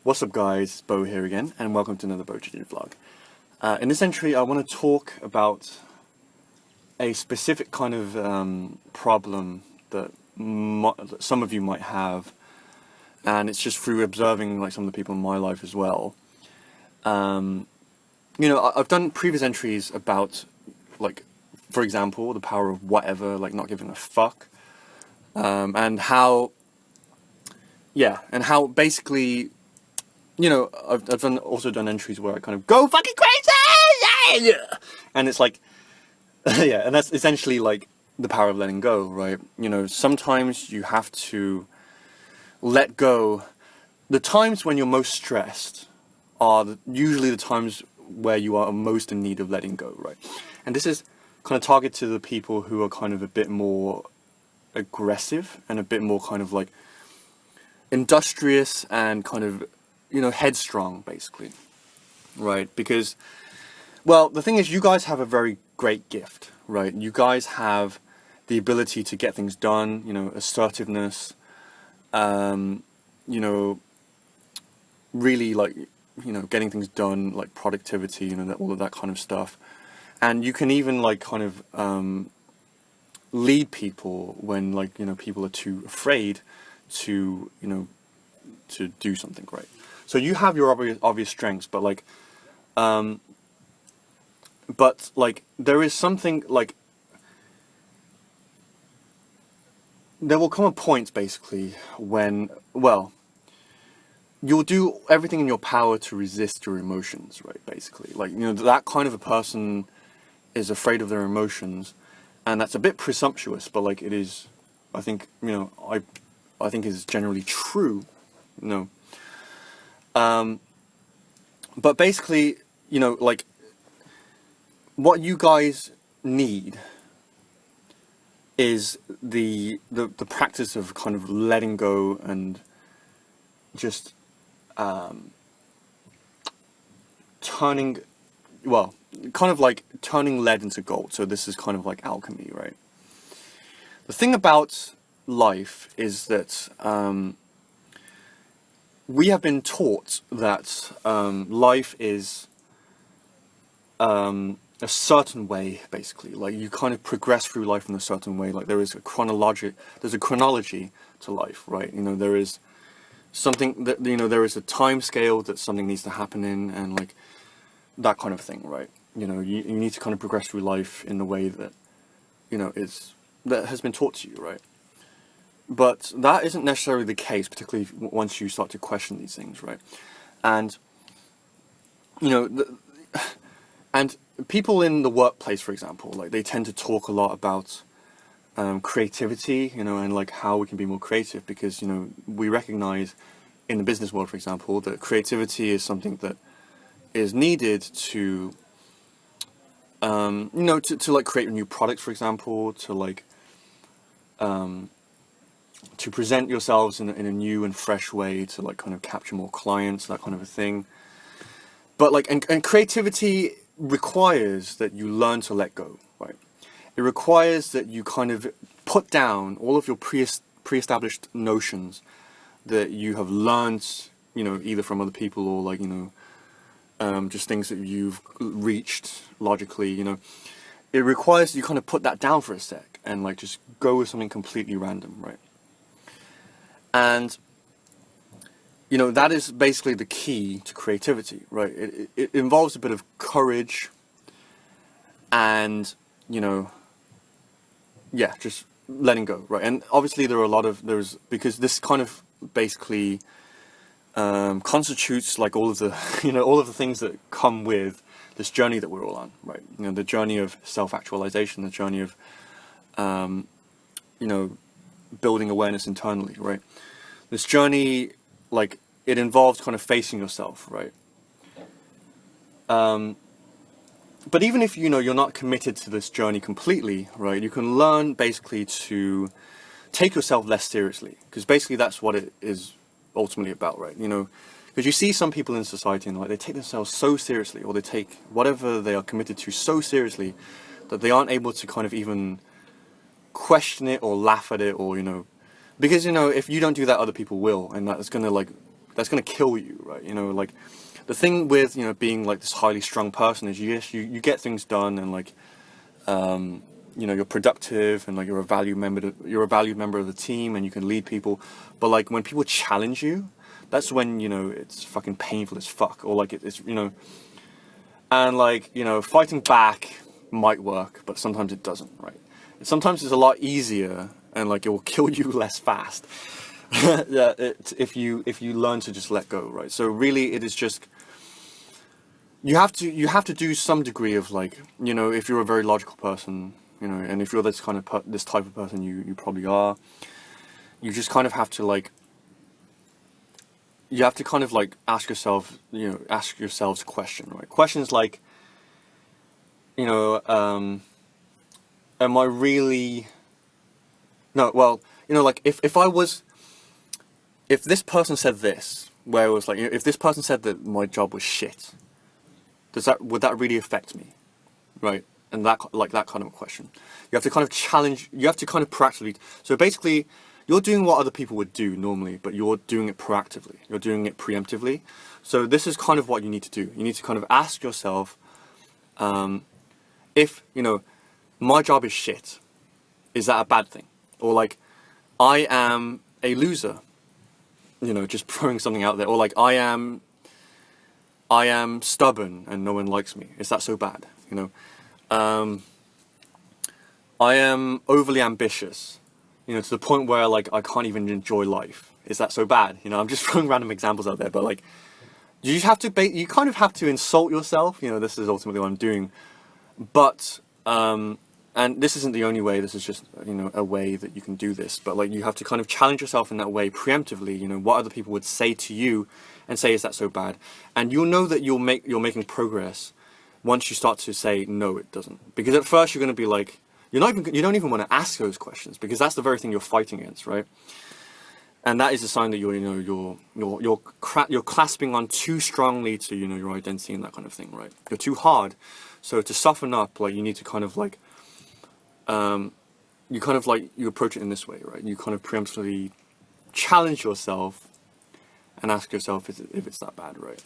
What's up guys, Bo here again, and welcome to another Bo vlog. In this entry I want to talk about a specific kind of problem that some of you might have, and it's just through observing like some of the people in my life as well. I've done previous entries about, like, for example, the power of whatever, like not giving a fuck, and how basically, I've also done entries where I kind of go fucking crazy, yeah! And it's like, yeah, and that's essentially like the power of letting go, right? Sometimes you have to let go. The times when you're most stressed are usually the times where you are most in need of letting go, right? And this is kind of targeted to the people who are kind of a bit more aggressive and a bit more kind of like industrious and kind of, headstrong, basically, right? Because, well, the thing is, you guys have a very great gift, right? You guys have the ability to get things done, assertiveness, really like, getting things done, like productivity, all of that kind of stuff. And you can even like kind of lead people when like, people are too afraid to, to do something great. So you have your obvious strengths, but there is something like, there will come a point basically when, well, you'll do everything in your power to resist your emotions, right? Basically, like, that kind of a person is afraid of their emotions, and that's a bit presumptuous, but like it is, I think, I think is generally true, but basically, like, what you guys need is the practice of kind of letting go and just turning, well, kind of like turning lead into gold. So this is kind of like alchemy, right? The thing about life is that we have been taught that life is a certain way, basically. Like, you kind of progress through life in a certain way. Like, there's a chronology to life, right? There is something that, there is a time scale that something needs to happen in, and like that kind of thing, right? You need to kind of progress through life in the way that, that has been taught to you, right? But that isn't necessarily the case, particularly once you start to question these things, right? And, and people in the workplace, for example, like, they tend to talk a lot about creativity, and like how we can be more creative, because, we recognize in the business world, for example, that creativity is something that is needed to, to like create new products, for example, to like, to present yourselves in a new and fresh way, to like kind of capture more clients, that kind of a thing. But like, and creativity requires that you learn to let go, right? It requires that you kind of put down all of your pre-established notions that you have learned, either from other people or like, just things that you've reached logically, It requires you kind of put that down for a sec and like just go with something completely random, right? And, that is basically the key to creativity, right? It involves a bit of courage and, just letting go, right? And obviously there are because this kind of basically constitutes like all of the, all of the things that come with this journey that we're all on, right? The journey of self-actualization, the journey of, building awareness internally, right? This journey, like, it involves kind of facing yourself, right? But even if, you're not committed to this journey completely, right, you can learn basically to take yourself less seriously, because basically that's what it is ultimately about, right? Because you see some people in society and like they take themselves so seriously, or they take whatever they are committed to so seriously that they aren't able to kind of even question it or laugh at it, or because if you don't do that, other people will, and that's going to like that's going to kill you, right? You know, like, the thing with, you know, being like this highly strung person is you get things done, and like, you know, you're productive, and like you're a valued member of the team, and you can lead people. But like when people challenge you, that's when, you know, it's fucking painful as fuck, or like it's, you know, and like, you know, fighting back might work, but sometimes it doesn't, right? And sometimes it's a lot easier, and like it will kill you less fast. Yeah, if you learn to just let go, right? So really, it is just, you have to do some degree of, like, you know, if you're a very logical person, you know, and if you're this kind of this type of person, you probably are. You just kind of have to, like, you have to kind of like ask yourself, you know, ask yourselves a question, right? Questions like, you know, am I really? No, well, you know, like if this person said this, where it was like, you know, if this person said that my job was shit, would that really affect me, right? And that kind of a question. You have to kind of challenge. You have to kind of proactively. So basically, you're doing what other people would do normally, but you're doing it proactively. You're doing it preemptively. So this is kind of what you need to do. You need to kind of ask yourself, if, you know, my job is shit, is that a bad thing? Or like, I am a loser, you know, just throwing something out there. Or like, I am stubborn and no one likes me. Is that so bad? You know, I am overly ambitious, you know, to the point where like I can't even enjoy life. Is that so bad? You know, I'm just throwing random examples out there, but like, you just have to you kind of have to insult yourself. You know, this is ultimately what I'm doing. But and this isn't the only way. This is just, you know, a way that you can do this. But like, you have to kind of challenge yourself in that way preemptively. You know, what other people would say to you, and say, is that so bad? And you'll know that you're making progress once you start to say, no, it doesn't. Because at first you're going to be like, you don't even want to ask those questions, because that's the very thing you're fighting against, right? And that is a sign that you're clasping on too strongly to, you know, your identity and that kind of thing, right? You're too hard. So to soften up, like, you need to kind of like, you approach it in this way, right? You kind of preemptively challenge yourself and ask yourself if it's that bad, right?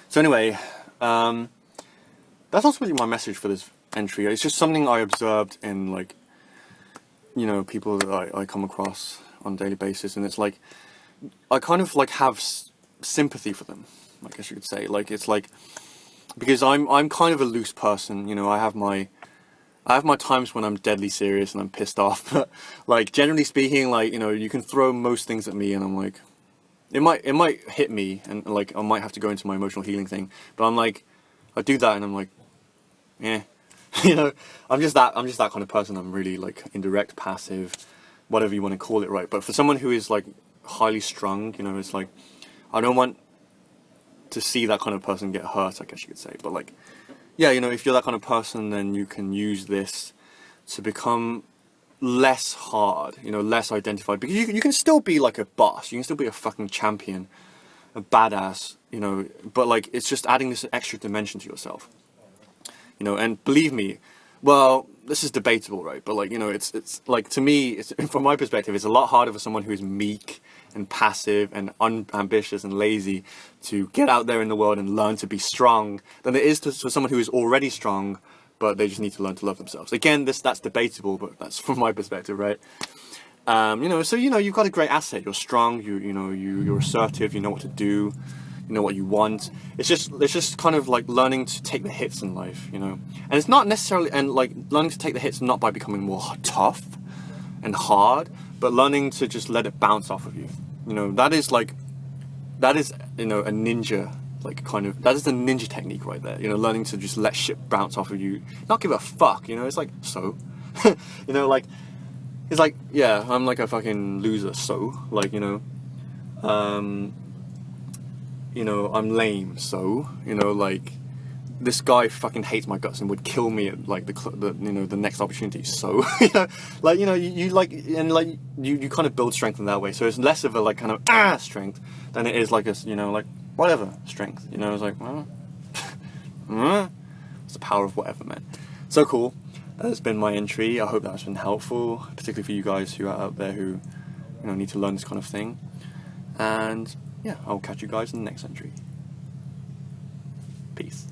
So anyway, that's ultimately my message for this entry. It's just something I observed in, like, you know, people that I come across on a daily basis, and it's like, I kind of like have sympathy for them, I guess you could say. Like, it's like, because I'm kind of a loose person, you know. I have my times when I'm deadly serious and I'm pissed off, but like, generally speaking, like, you know, you can throw most things at me and I'm like, it might hit me, and like I might have to go into my emotional healing thing, but I'm like, I do that and I'm like, yeah. You know, I'm just that kind of person. I'm really like indirect, passive, whatever you want to call it, right? But for someone who is like highly strung, you know, it's like, I don't want to see that kind of person get hurt, I guess you could say. But like, yeah, you know, if you're that kind of person, then you can use this to become less hard, you know, less identified, because you can still be like a boss, you can still be a fucking champion, a badass, you know, but like, it's just adding this extra dimension to yourself. You know, and believe me, well, this is debatable, right? But like, you know, it's like, to me, from my perspective, it's a lot harder for someone who is meek and passive and unambitious and lazy to get out there in the world and learn to be strong than it is for someone who is already strong, but they just need to learn to love themselves. Again, that's debatable, but that's from my perspective, right? You know, so, you know, you've got a great asset. You're strong. You're assertive. You know what to do. You know what you want. It's just kind of like learning to take the hits in life, you know. And it's not necessarily, and like, learning to take the hits not by becoming more tough and hard, but learning to just let it bounce off of you. You know, that is, you know, a ninja, like, kind of, that is the ninja technique right there. You know, learning to just let shit bounce off of you, not give a fuck. You know, it's like, so, you know, like, it's like, yeah, I'm like a fucking loser, so, like, you know, I'm lame, so, you know, like, this guy fucking hates my guts and would kill me at like the you know, the next opportunity. So, you know, like, you know, you like, and like, you kind of build strength in that way. So it's less of a like kind of strength than it is like a, you know, like, whatever strength. You know, it's like, it's the power of whatever, man. So cool. That has been my entry. I hope that has been helpful, particularly for you guys who are out there who, you know, need to learn this kind of thing. And yeah, I'll catch you guys in the next entry. Peace.